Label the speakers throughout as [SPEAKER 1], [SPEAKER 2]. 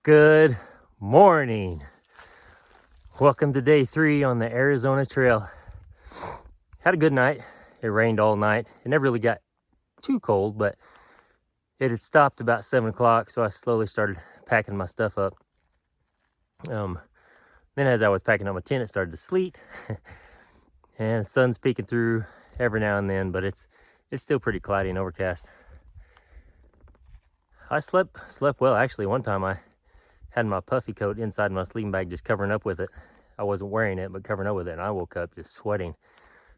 [SPEAKER 1] Good morning. Welcome to day 3 on the Arizona Trail. Had a good night. It rained all night. It never really got too cold, but it had stopped about 7 o'clock, so I slowly started packing my stuff up. Then as I was packing up my tent, it started to sleet, and the sun's peeking through every now and then, but it's still pretty cloudy and overcast. I slept well. Actually, one time I had my puffy coat inside my sleeping bag, just covering up with it. I wasn't wearing it, but covering up with it, and I woke up just sweating.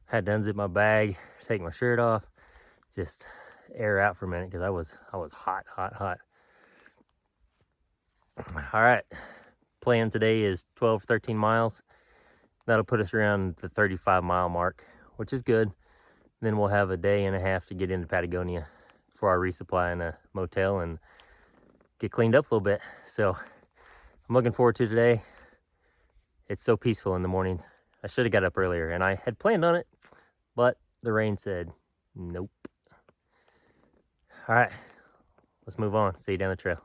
[SPEAKER 1] Had to unzip my bag, take my shirt off, just air out for a minute because I was hot. All right, plan today is 13 miles. That'll put us around the 35-mile mark, which is good. Then we'll have a day and a half to get into Patagonia for our resupply in a motel and get cleaned up a little bit. So I'm looking forward to today. It's so peaceful in the mornings. I should have got up earlier, and I had planned on it, but the rain said nope. All right, let's move on. See you down the trail.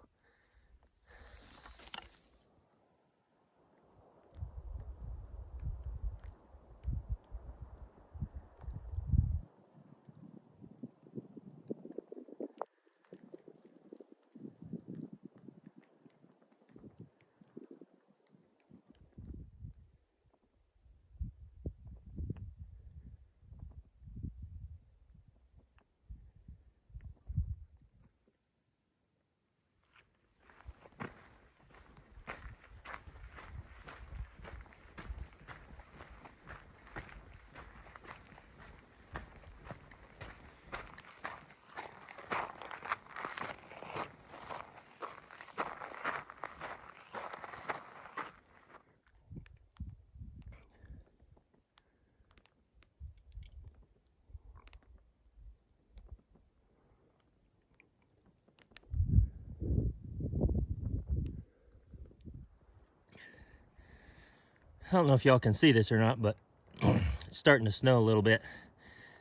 [SPEAKER 1] I don't know if y'all can see this or not, but it's starting to snow a little bit.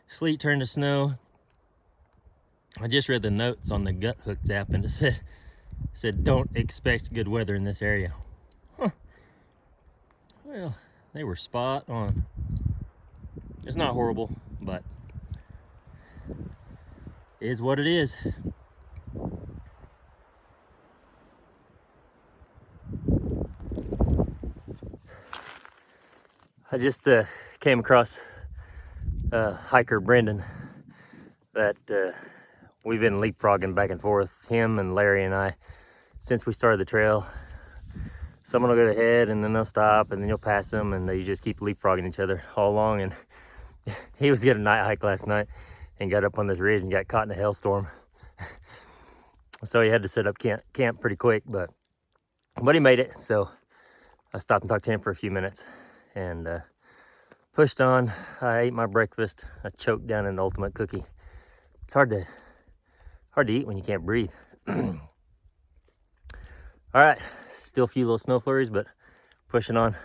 [SPEAKER 1] Sleet turned to snow. I just read the notes on the Gut Hook app, and it said don't expect good weather in this area. Huh. Well, they were spot on. It's not horrible, but it is what it is. I just came across hiker Brendan that we've been leapfrogging back and forth, him and Larry and I, since we started the trail. Someone will go ahead and then they'll stop and then you'll pass them, and they just keep leapfrogging each other all along. And he was getting a night hike last night and got up on this ridge and got caught in a hailstorm. So he had to set up camp pretty quick, but he made it. So I stopped and talked to him for a few minutes and pushed on. I ate my breakfast. I choked down an ultimate cookie. It's hard to eat when you can't breathe. All right, still a few little snow flurries, but pushing on.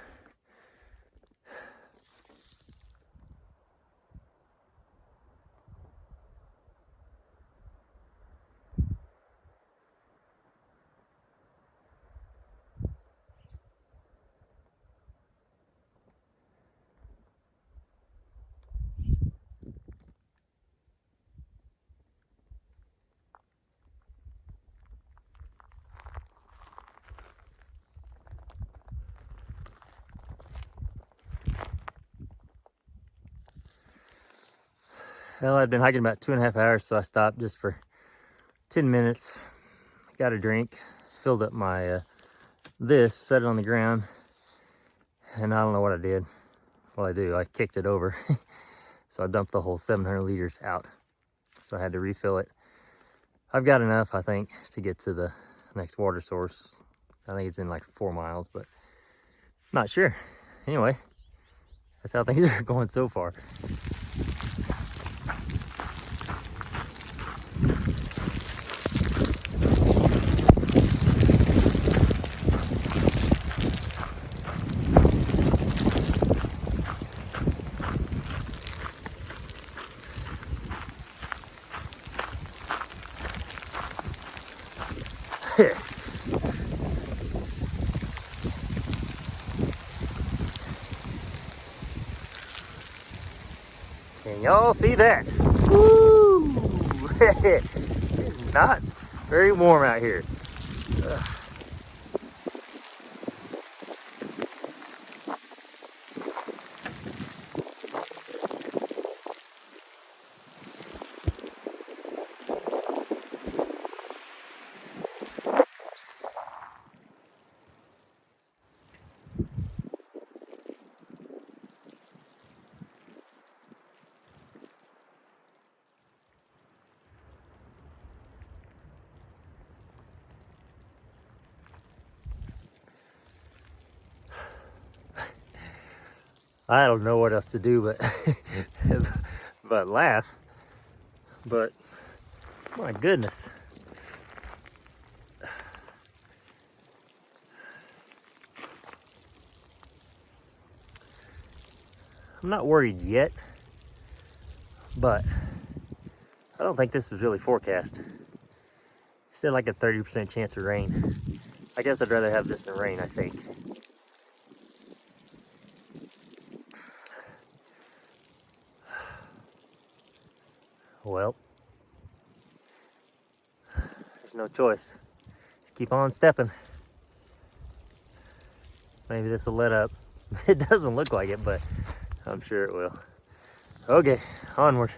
[SPEAKER 1] Well, I'd been hiking about 2.5 hours, so I stopped just for 10 minutes, got a drink, filled up my this, set it on the ground, and I don't know what I did. Well, I kicked it over. So I dumped the whole 700 liters out. So I had to refill it. I've got enough, I think, to get to the next water source. I think it's in like 4 miles, but not sure. Anyway, that's how things are going so far. Can y'all see that? Woo! It's not very warm out here. Ugh. I don't know what else to do but laugh. But my goodness. I'm not worried yet, but I don't think this was really forecast. It said like a 30% chance of rain. I guess I'd rather have this than rain, I think. Well, there's no choice. Just keep on stepping. Maybe this will let up. It doesn't look like it, but I'm sure it will. Okay, onward.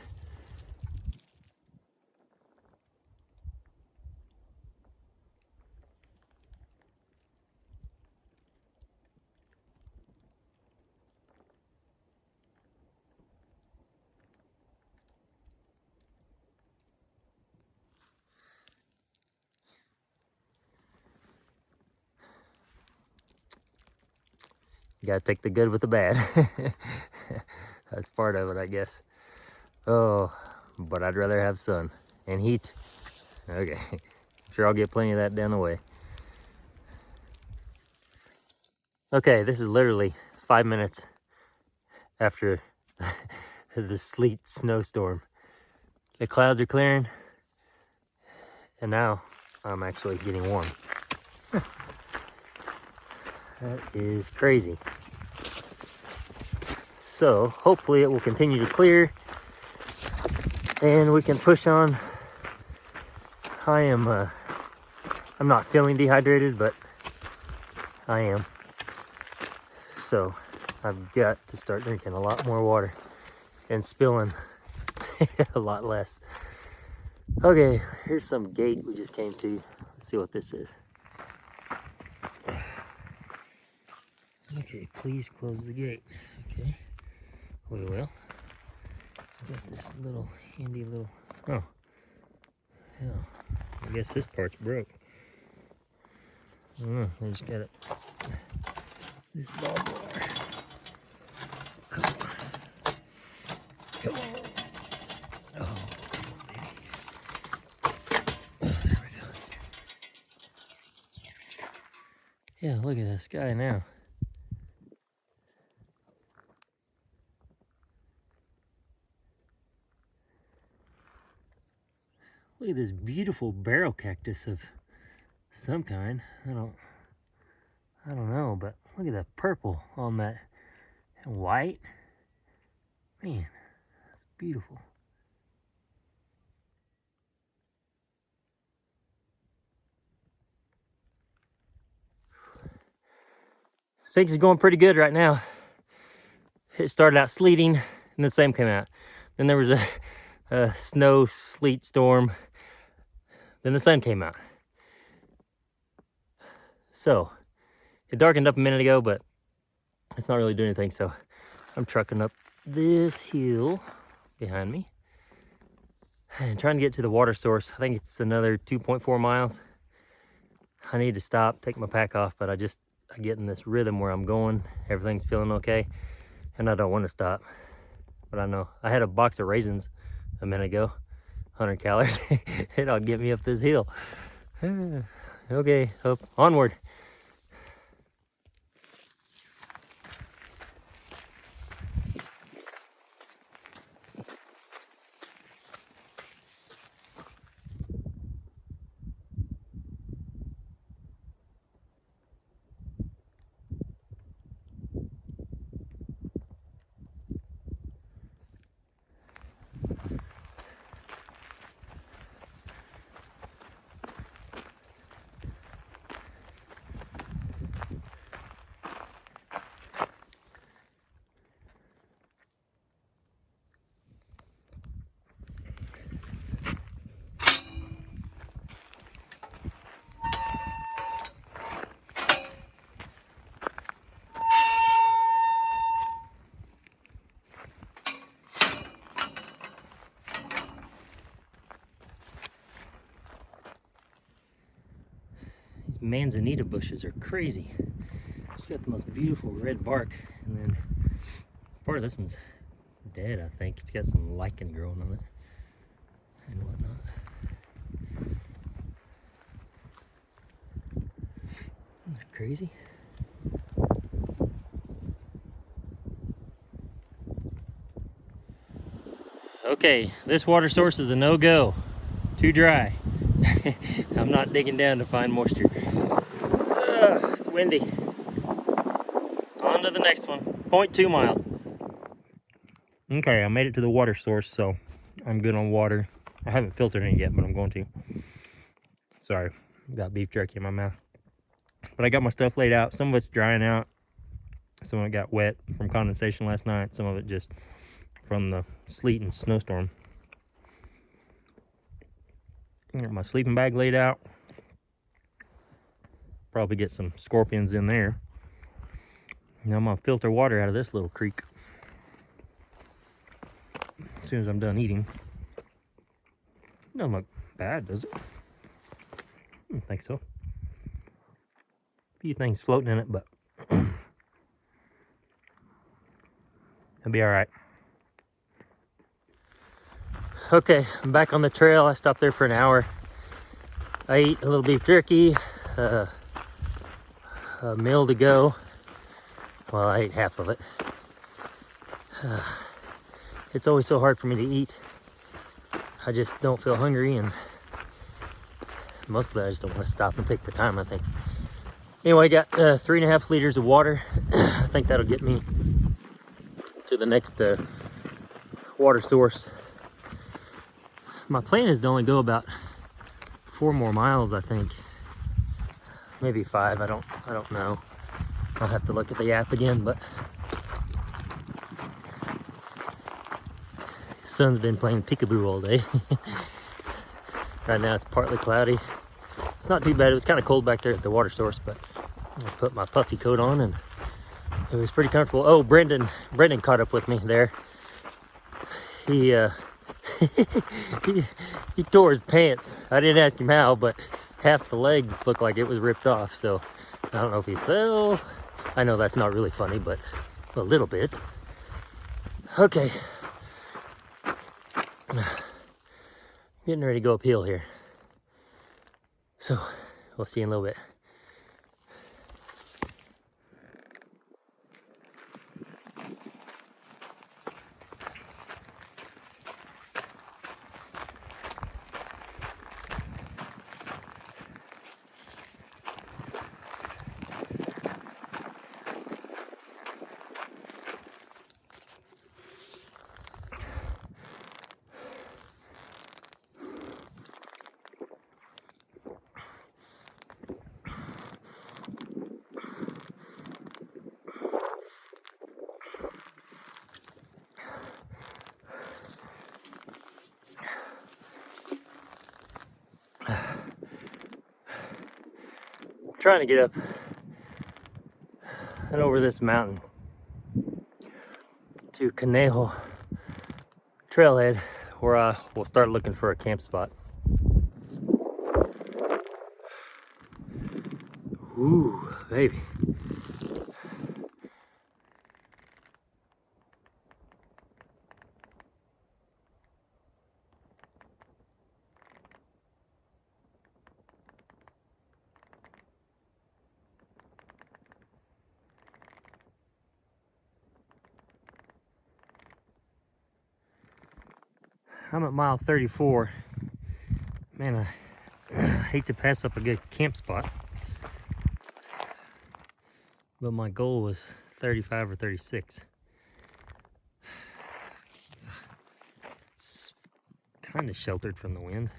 [SPEAKER 1] You gotta take the good with the bad. That's part of it, I guess. Oh, but I'd rather have sun and heat. Okay, I'm sure I'll get plenty of that down the way. Okay, this is literally 5 minutes after the sleet snowstorm. The clouds are clearing, and now I'm actually getting warm. That is crazy. So hopefully it will continue to clear and we can push on. I'm not feeling dehydrated, but I am. So I've got to start drinking a lot more water and spilling a lot less. Okay, here's some gate we just came to. Let's see what this is. Okay, please close the gate. Okay, we will. It's got this little handy little, oh, hell, I guess this part's broke. I don't know, I just got it. This barbed wire. Come on. Come on. Oh, baby. Oh, there we go. Yeah, look at this guy now. Look at this beautiful barrel cactus of some kind. I don't know, but look at that purple on that white. Man, that's beautiful. Things are going pretty good right now. It started out sleeting and the same came out. Then there was a snow sleet storm. Then the sun came out. So it darkened up a minute ago, but it's not really doing anything. So I'm trucking up this hill behind me and trying to get to the water source. I think it's another 2.4 miles. I need to stop, take my pack off, but I get in this rhythm where I'm going. Everything's feeling okay, and I don't want to stop. But I know I had a box of raisins a minute ago, 100 calories. It'll get me up this hill. Okay, up, onward. manzanita bushes are crazy. It's got the most beautiful red bark, and then part of this one's dead, I think. It's got some lichen growing on it and whatnot. Isn't that crazy? Okay, this water source is a no-go. Too dry. I'm not digging down to find moisture. It's windy. On to the next one. 0.2 miles. Okay, I made it to the water source, so I'm good on water. I haven't filtered any yet, but I'm going to. Sorry, got beef jerky in my mouth. But I got my stuff laid out. Some of it's drying out. Some of it got wet from condensation last night. Some of it just from the sleet and snowstorm. Got my sleeping bag laid out. Probably get some scorpions in there. Now I'm gonna filter water out of this little creek as soon as I'm done eating. Doesn't look bad, does it? I don't think so. A few things floating in it, but it'll be all right. Okay, I'm back on the trail. I stopped there for an hour. I ate a little beef jerky, a meal to go. Well, I ate half of it. It's always so hard for me to eat. I just don't feel hungry, and mostly I just don't want to stop and take the time, I think. Anyway, I got 3.5 liters of water. I think that'll get me to the next water source. My plan is to only go about 4 more miles, I think. Maybe 5, I don't know. I'll have to look at the app again, but the sun's been playing peekaboo all day. Right now it's partly cloudy. It's not too bad. It was kind of cold back there at the water source, but I just put my puffy coat on and it was pretty comfortable. Oh, Brendan caught up with me there. He he tore his pants. I didn't ask him how, but half the leg looked like it was ripped off. So I don't know if he fell. I know that's not really funny, but a little bit. Okay. Getting ready to go uphill here. So we'll see you in a little bit. Trying to get up and over this mountain to Conejo trailhead, where I will start looking for a camp spot. Ooh, baby. I'm at mile 34. Man, I hate to pass up a good camp spot, but my goal was 35 or 36. It's kind of sheltered from the wind,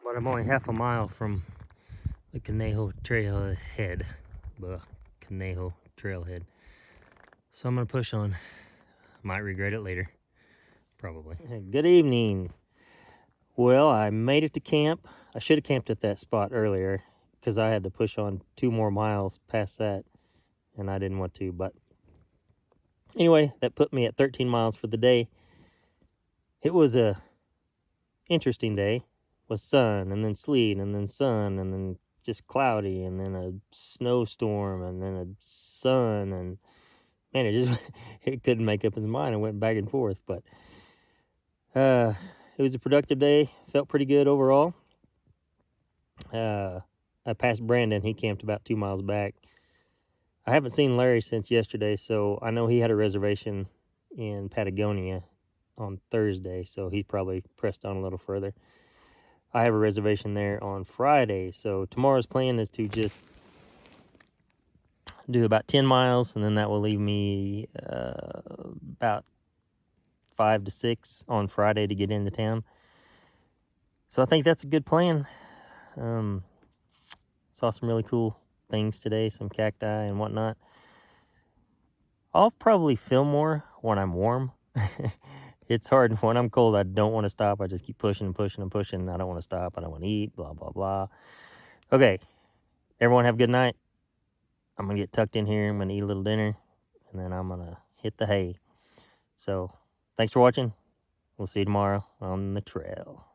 [SPEAKER 1] but I'm only half a mile from the Conejo trailhead. Conejo trailhead. So I'm gonna push on. Might regret it later, probably. Good evening. Well, I made it to camp. I should have camped at that spot earlier because I had to push on 2 more miles past that, and I didn't want to. But anyway, that put me at 13 miles for the day. It was a interesting day. was sun, and then sleet, and then sun, and then just cloudy, and then a snowstorm, and then a sun, and man, it just it couldn't make up its mind. It went back and forth, but it was a productive day. Felt pretty good overall. I passed Brandon. He camped about 2 miles back. I haven't seen Larry since yesterday, so I know he had a reservation in Patagonia on Thursday, so he probably pressed on a little further. I have a reservation there on Friday, so tomorrow's plan is to just do about 10 miles, and then that will leave me about 5 to 6 on Friday to get into town. So I think that's a good plan. Saw some really cool things today, some cacti and whatnot. I'll probably film more when I'm warm. It's hard when I'm cold. I don't want to stop. I just keep pushing and pushing and pushing. I don't want to stop. I don't want to eat, blah, blah, blah. Okay, everyone have a good night. I'm going to get tucked in here. I'm going to eat a little dinner, and then I'm going to hit the hay. So thanks for watching. We'll see you tomorrow on the trail.